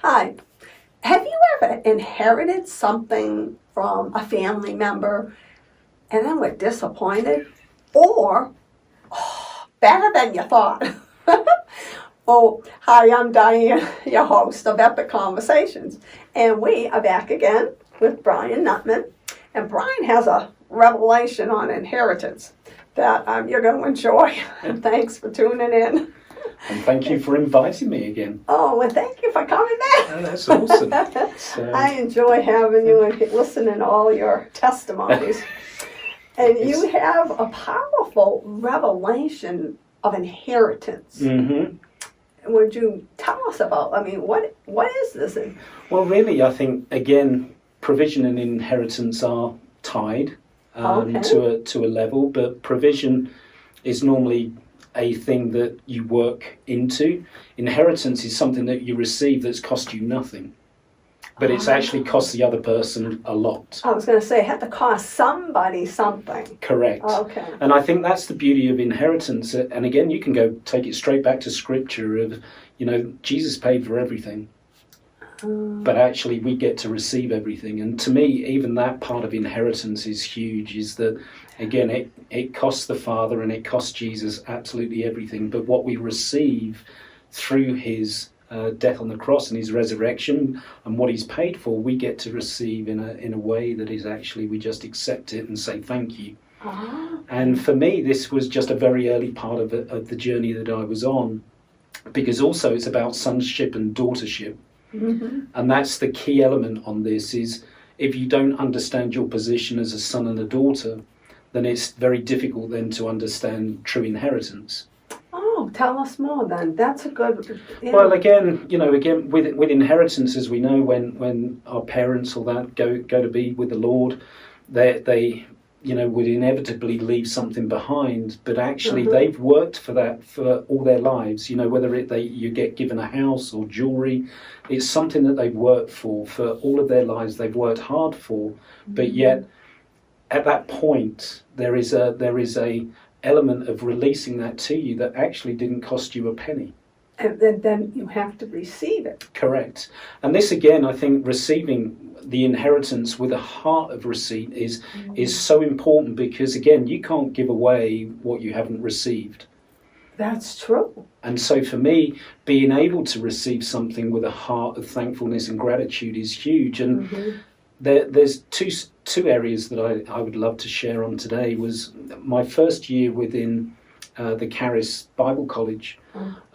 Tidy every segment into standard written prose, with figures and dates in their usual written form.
Hi. Have you ever inherited something from a family member and then were disappointed? Or, better than you thought? Oh, hi, I'm Diane, your host of Epic Conversations. And we are back again with Bryan Nutman. And Bryan has a revelation on inheritance that you're going to enjoy. And thanks for tuning in. And thank you for inviting me again. Oh, well, thank you for coming back. Oh, that's awesome. I enjoy having you and listening to all your testimonies. And you have a powerful revelation of inheritance. Mm-hmm. Would you tell us about, what is this? Well, really, I think, again, provision and inheritance are tied to a level, but provision is normally a thing that you work into. Inheritance is something that you receive that's cost you nothing, but it's actually cost the other person a lot. I was going to say, it had to cost somebody something. Correct. Okay. And I think that's the beauty of inheritance. And again, you can go take it straight back to scripture of, Jesus paid for everything. But actually we get to receive everything. And to me, even that part of inheritance is huge, is that, again, it costs the Father and it costs Jesus absolutely everything. But what we receive through his death on the cross and his resurrection and what he's paid for, we get to receive in a way that is actually, we just accept it and say thank you. And for me, this was just a very early part of the journey that I was on, because also it's about sonship and daughtership. Mm-hmm. And that's the key element on this, is if you don't understand your position as a son and a daughter, then it's very difficult then to understand true inheritance. Oh, tell us more then. That's a good... Yeah. Well, again, with inheritance, as we know, when our parents or that go to be with the Lord, they would inevitably leave something behind, but actually they've worked for that for all their lives. Whether you get given a house or jewelry, it's something that they've worked for all of their lives. They've worked hard for, but yet at that point there is a element of releasing that to you that actually didn't cost you a penny. And then you have to receive it. Correct. And this, again, I think receiving the inheritance with a heart of receipt is so important, because, again, you can't give away what you haven't received. That's true. And so for me, being able to receive something with a heart of thankfulness and gratitude is huge. And there's two areas that I would love to share on today. Was my first year within the Charis Bible College.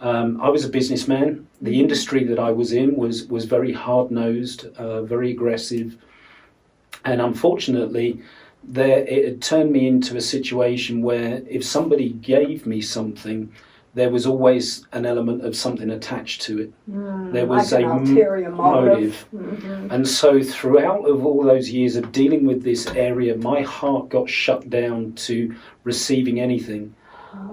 I was a businessman. The industry that I was in was very hard-nosed, very aggressive, and unfortunately it had turned me into a situation where if somebody gave me something, there was always an element of something attached to it. There was like an ulterior motive. And so throughout of all those years of dealing with this area, my heart got shut down to receiving anything.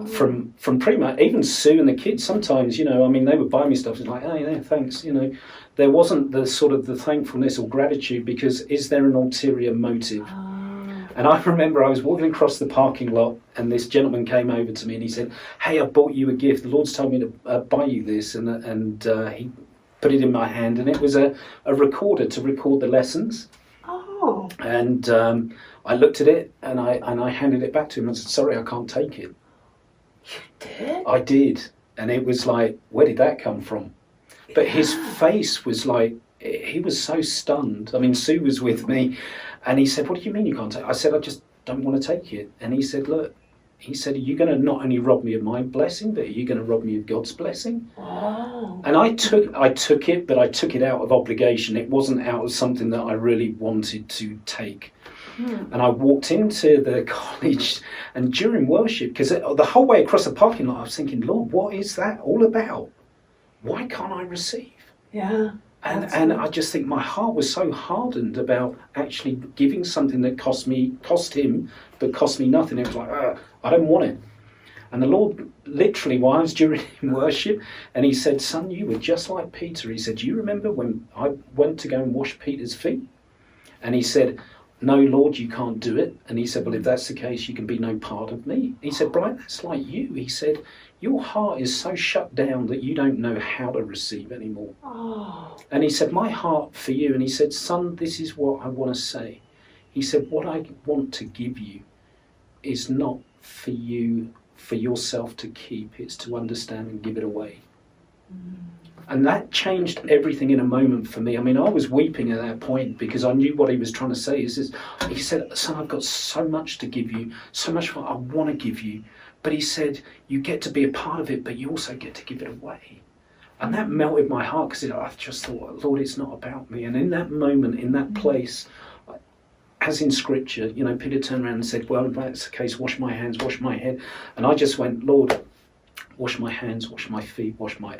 From pretty much, even Sue and the kids sometimes, they would buy me stuff. It's like, oh yeah, thanks. There wasn't the sort of the thankfulness or gratitude, because is there an ulterior motive? And I remember I was walking across the parking lot and this gentleman came over to me and he said, hey, I bought you a gift. The Lord's told me to buy you this. And he put it in my hand, and it was a recorder to record the lessons. Oh. And I looked at it and I handed it back to him and said, sorry, I can't take it. You did? I did. And it was like, where did that come from? But his face was like, he was so stunned. Sue was with me and he said, what do you mean you can't take it? I said, I just don't want to take it. And he said, look, are you going to not only rob me of my blessing, but are you going to rob me of God's blessing? Oh. And I took it, but I took it out of obligation. It wasn't out of something that I really wanted to take. And I walked into the college, and during worship, because the whole way across the parking lot, I was thinking, Lord, what is that all about? Why can't I receive? Yeah. And I just think my heart was so hardened about actually giving something that cost him, but cost me nothing. It was like, I don't want it. And the Lord literally, while I was during worship, and he said, son, you were just like Peter. He said, do you remember when I went to go and wash Peter's feet? And he said, no, Lord, you can't do it. And he said, well, if that's the case, you can be no part of me. He said, Bryan, that's like you. He said, your heart is so shut down that you don't know how to receive anymore. Oh. And he said, my heart for you. And he said, son, this is what I want to say. He said, what I want to give you is not for you, for yourself to keep. It's to understand and give it away. And that changed everything in a moment for me. I mean, I was weeping at that point because I knew what he was trying to say. He said, son, I've got so much to give you, so much what I want to give you. But he said, you get to be a part of it, but you also get to give it away. And that melted my heart because I just thought, Lord, it's not about me. And in that moment, in that place, as in scripture, you know, Peter turned around and said, well, if that's the case, wash my hands, wash my head. And I just went, Lord, wash my hands, wash my feet, wash my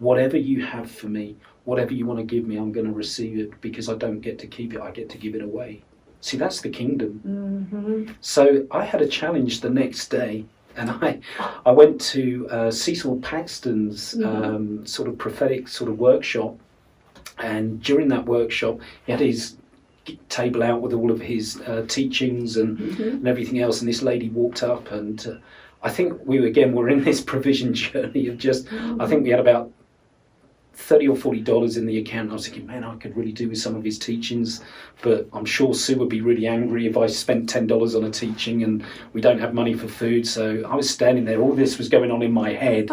whatever you have for me, whatever you want to give me, I'm going to receive it because I don't get to keep it, I get to give it away. See, that's the kingdom. Mm-hmm. So I had a challenge the next day, and I went to Cecil Paxton's sort of prophetic sort of workshop, and during that workshop he had his table out with all of his teachings and everything else, and this lady walked up, and I think we were in this provision journey of just, I think we had about $30 or $40 in the account. I was thinking, man, I could really do with some of his teachings, but I'm sure Sue would be really angry if I spent $10 on a teaching and we don't have money for food. So I was standing there, all this was going on in my head.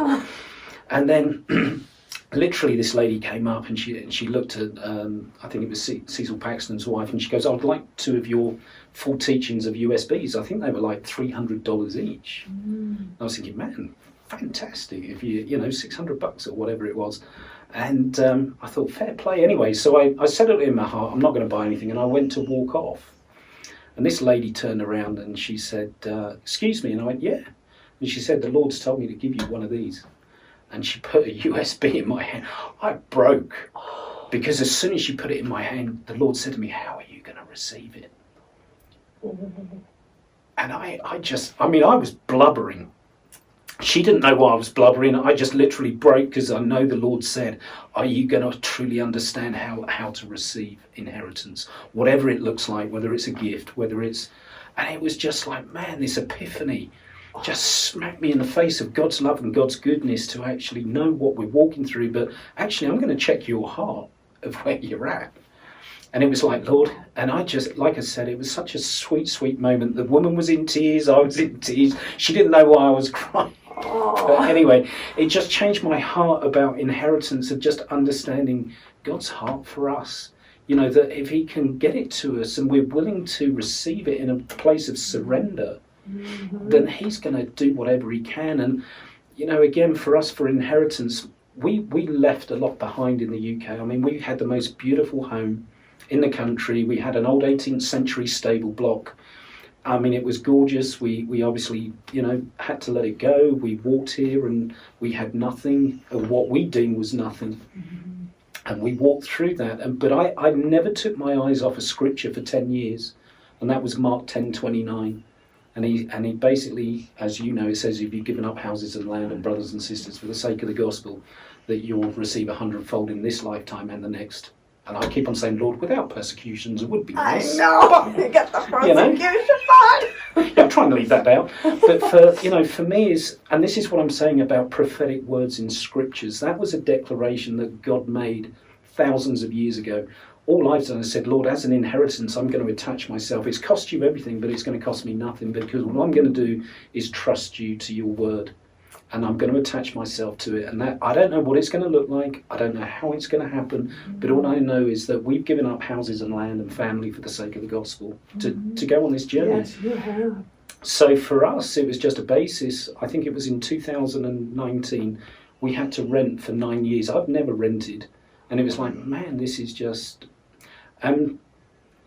And then literally this lady came up and she looked at, I think it was Cecil Paxton's wife, and she goes, I'd like 2 of your full teachings of USBs. I think they were like $300 each. I was thinking, man, fantastic. If you know, $600 or whatever it was. And I thought, fair play anyway. So I settled it in my heart, I'm not going to buy anything. And I went to walk off. And this lady turned around and she said, excuse me. And I went, yeah. And she said, the Lord's told me to give you one of these. And she put a USB in my hand. I broke. Because as soon as she put it in my hand, the Lord said to me, how are you going to receive it? And I was blubbering. She didn't know why I was blubbering. I just literally broke because I know the Lord said, are you going to truly understand how to receive inheritance? Whatever it looks like, whether it's a gift, whether it's... And it was just like, man, this epiphany just smacked me in the face of God's love and God's goodness to actually know what we're walking through. But actually, I'm going to check your heart of where you're at. And it was like, Lord, and I just, like I said, it was such a sweet, sweet moment. The woman was in tears, I was in tears. She didn't know why I was crying. But anyway, it just changed my heart about inheritance, of just understanding God's heart for us. You know, that if he can get it to us and we're willing to receive it in a place of surrender, then he's going to do whatever he can. And, you know, again, for us, for inheritance, we left a lot behind in the UK. I mean, we had the most beautiful home in the country. We had an old 18th century stable block. I mean, it was gorgeous. We obviously, you know, had to let it go. We walked here and we had nothing, or what we deemed was nothing. And we walked through that. But I never took my eyes off a scripture for 10 years. And that was Mark 10:29. And he basically, as you know, it says, if you've given up houses and land and brothers and sisters for the sake of the gospel, that you'll receive 100-fold in this lifetime and the next. And I keep on saying, Lord, without persecutions, it would be nice. I know. You get the persecution part. Yeah, I'm trying to leave that out. But for me and this is what I'm saying about prophetic words in scriptures. That was a declaration that God made thousands of years ago. All I've done is said, Lord, as an inheritance, I'm going to attach myself. It's cost you everything, but it's going to cost me nothing, because what I'm going to do is trust you to your word. And I'm going to attach myself to it. And that, I don't know what it's going to look like. I don't know how it's going to happen. But all I know is that we've given up houses and land and family for the sake of the gospel to go on this journey. Yes, you have. So for us, it was just a basis. I think it was in 2019, we had to rent for 9 years. I've never rented. And it was like, man, this is just...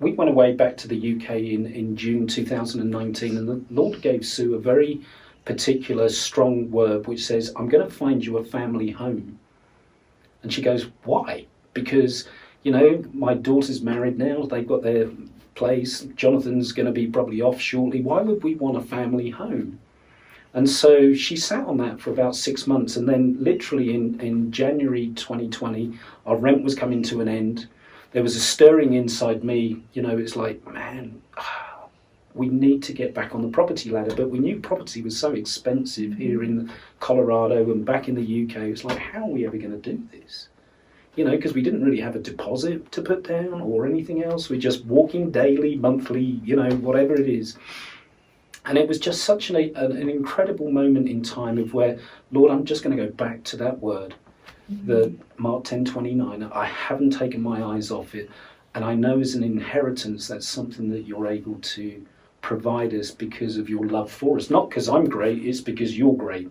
we went away back to the UK in June 2019, and the Lord gave Sue a very particular strong word which says, I'm going to find you a family home. And she goes, why? Because, you know, my daughter's married now, they've got their place, Jonathan's going to be probably off shortly, why would we want a family home? And so she sat on that for about 6 months, and then literally in January 2020, our rent was coming to an end. there was a stirring inside me. It's like, man, we need to get back on the property ladder. But we knew property was so expensive here in Colorado and back in the UK. It's like, how are we ever going to do this? Because we didn't really have a deposit to put down or anything else. We're just walking daily, monthly, whatever it is. And it was just such an incredible moment in time of where, Lord, I'm just going to go back to that word, the Mark 10:29. I haven't taken my eyes off it. And I know as an inheritance, that's something that you're able to provide us because of your love for us. Not because I'm great, it's because you're great.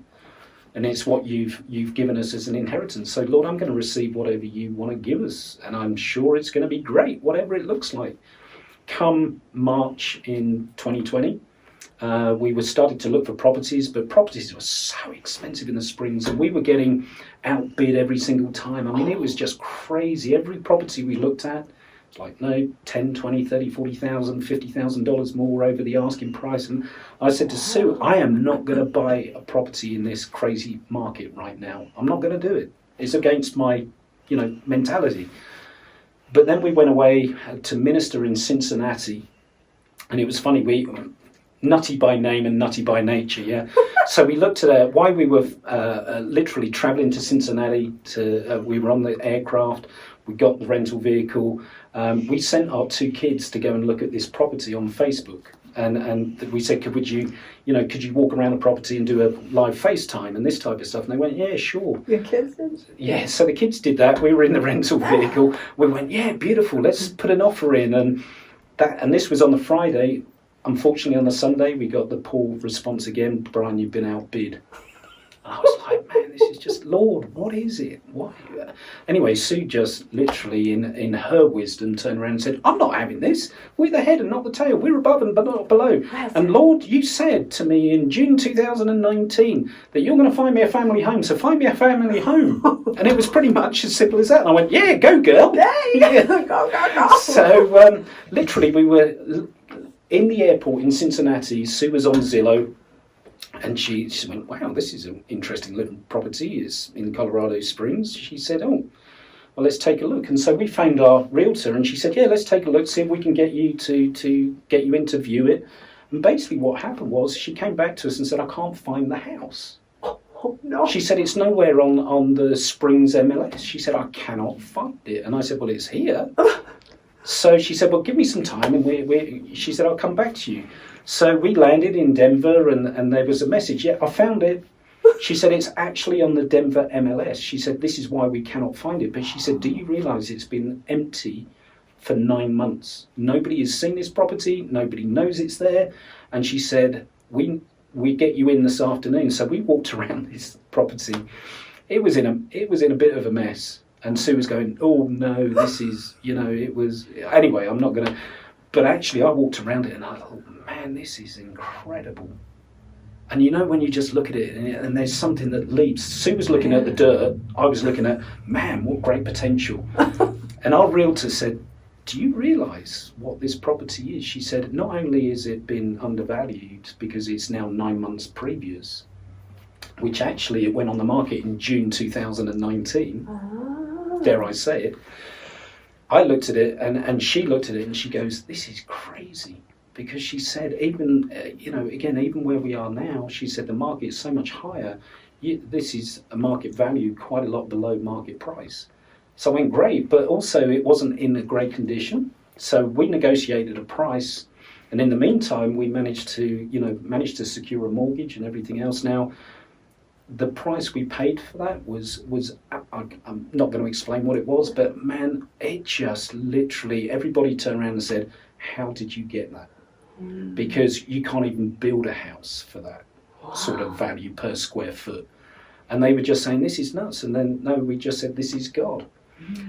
And it's what you've given us as an inheritance. So, Lord, I'm going to receive whatever you want to give us. And I'm sure it's going to be great, whatever it looks like. Come March in 2020, we were starting to look for properties, but properties were so expensive in the Springs. And we were getting outbid every single time. I mean, it was just crazy. Every property we looked at, it's like, no, 10, 20, 30, 40,000, $50,000 more over the asking price. And I said to Sue, I am not going to buy a property in this crazy market right now. I'm not going to do it. It's against my, mentality. But then we went away to minister in Cincinnati. And it was funny, we nutty by name and nutty by nature, yeah. So we looked at why we were literally traveling to Cincinnati. We were on the aircraft. We got the rental vehicle. We sent our 2 kids to go and look at this property on Facebook, and we said, could you walk around the property and do a live FaceTime and this type of stuff? And they went, yeah, sure. Your kids did? Yeah, so the kids did that. We were in the rental vehicle. We went, yeah, beautiful. Let's put an offer in, and this was on the Friday. Unfortunately, on the Sunday, we got the poor response again. Bryan, you've been outbid. And I was like, man, this is just, Lord, what is it? Why? Anyway, Sue just literally, in her wisdom, turned around and said, I'm not having this. We're the head and not the tail. We're above and not below. And Lord, you said to me in June 2019 that you're going to find me a family home. So find me a family home. And it was pretty much as simple as that. And I went, yeah, go, girl. Yeah. Go. So literally, we were in the airport in Cincinnati. Sue was on Zillow. And she went, wow, this is an interesting little property. It's in Colorado Springs. She said, oh, well, let's take a look. And so we found our realtor, and she said, yeah, let's take a look, see if we can get you to get you in to view it. And basically what happened was she came back to us and said, I can't find the house. Oh, no. She said, it's nowhere on the Springs MLS. She said, I cannot find it. And I said, well, it's here. So she said, well, give me some time. And she said, I'll come back to you. So we landed in Denver, and there was a message. Yeah, I found it. She said, it's actually on the Denver MLS. She said, this is why we cannot find it. But she said, do you realize it's been empty for 9 months? Nobody has seen this property. Nobody knows it's there. And she said, we get you in this afternoon. So we walked around this property. It was in a bit of a mess. And Sue was going, oh no, this is, it was, anyway, I'm not going to, but actually I walked around it and I thought, man, this is incredible. And when you just look at it and there's something that leaps. Sue was looking at the dirt. I was looking at, man, what great potential. And our realtor said, do you realise what this property is? She said, not only has it been undervalued because it's now 9 months previous, which actually it went on the market in June 2019, dare I say it. I looked at it and she looked at it and she goes, this is crazy. Because she said, even, even where we are now, she said the market is so much higher. This is a market value quite a lot below market price. So I went, great, but also it wasn't in a great condition. So we negotiated a price. And in the meantime, we managed to secure a mortgage and everything else. Now, the price we paid for that was I'm not going to explain what it was, but man, it just literally, everybody turned around and said, how did you get that? Because you can't even build a house for that sort of value per square foot. And they were just saying, this is nuts. And then, no, we just said, this is God.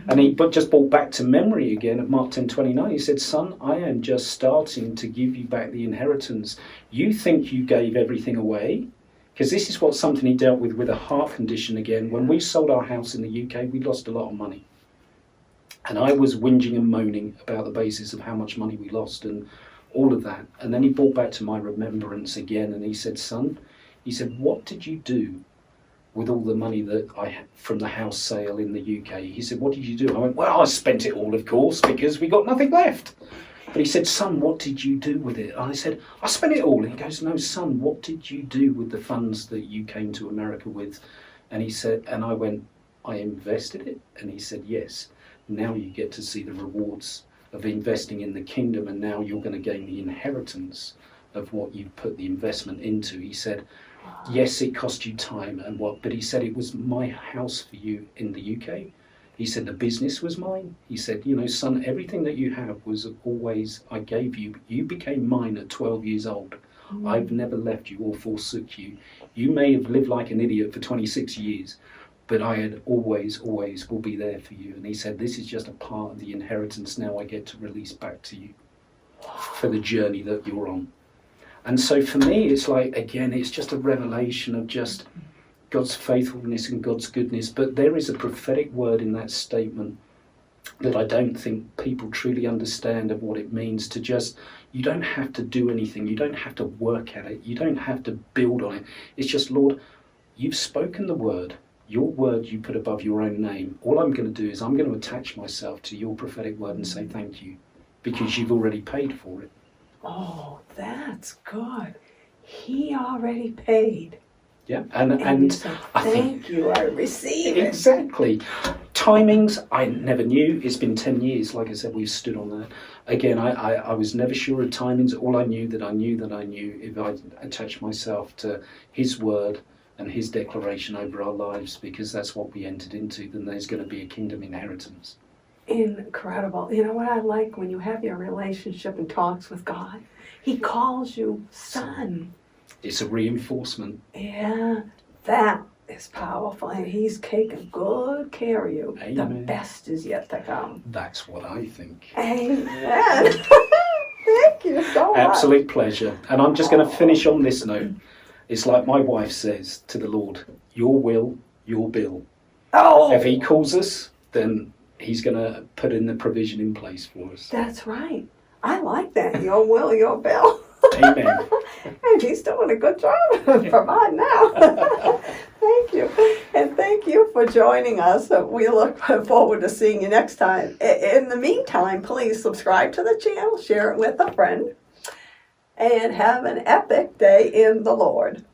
And he just brought back to memory again of Mark 10:29. He said, son, I am just starting to give you back the inheritance. You think you gave everything away? Because this is something he dealt with a heart condition again. When we sold our house in the UK, we lost a lot of money. And I was whinging and moaning about the basis of how much money we lost and all of that. And then he brought back to my remembrance again and he said, son, he said, what did you do with all the money that I had from the house sale in the UK. He said, what did you do? I went, well, I spent it all, of course, because we got nothing left. But he said, son, what did you do with it? And I said, I spent it all. And he goes, no, son, what did you do with the funds that you came to America with? And he said, and I went, I invested it? And he said, yes. Now you get to see the rewards of investing in the kingdom, and now you're going to gain the inheritance of what you've put the investment into. He said, yes, it cost you time and what, but he said it was my house for you in the UK. He said the business was mine. He said, you know, son, everything that you have was always, I gave you. You became mine at 12 years old. I've never left you or forsook you. You may have lived like an idiot for 26 years, but I had always will be there for you. And he said, this is just a part of the inheritance now I get to release back to you for the journey that you're on. And so for me, it's like, again, it's just a revelation of just God's faithfulness and God's goodness. But there is a prophetic word in that statement that I don't think people truly understand of what it means to just, you don't have to do anything. You don't have to work at it. You don't have to build on it. It's just, Lord, you've spoken the word. Your word you put above your own name. All I'm going to do is I'm going to attach myself to your prophetic word and say thank you, because you've already paid for it. Oh, that's good. He already paid. Yeah, And you said, thank you, I receive it. Exactly. Timings, I never knew. It's been 10 years, like I said, we've stood on that. Again, I was never sure of timings. All I knew, if I attached myself to his word and his declaration over our lives, because that's what we entered into, then there's going to be a kingdom inheritance. Incredible. You know what I like when you have your relationship and talks with God? He calls you son. It's a reinforcement. Yeah, that is powerful. And he's taking good care of you. Amen. The best is yet to come. That's what I think. Amen. Thank you so much. Absolute pleasure. And I'm just going to finish on this note. It's like my wife says to the Lord, your will, your bill. Oh, If he calls us, then he's going to put in the provision in place for us. that's right. I like that. Your will, your bill. Amen. And he's doing a good job providing now. Thank you. And thank you for joining us. We look forward to seeing you next time. In the meantime, please subscribe to the channel, share it with a friend, and have an epic day in the Lord.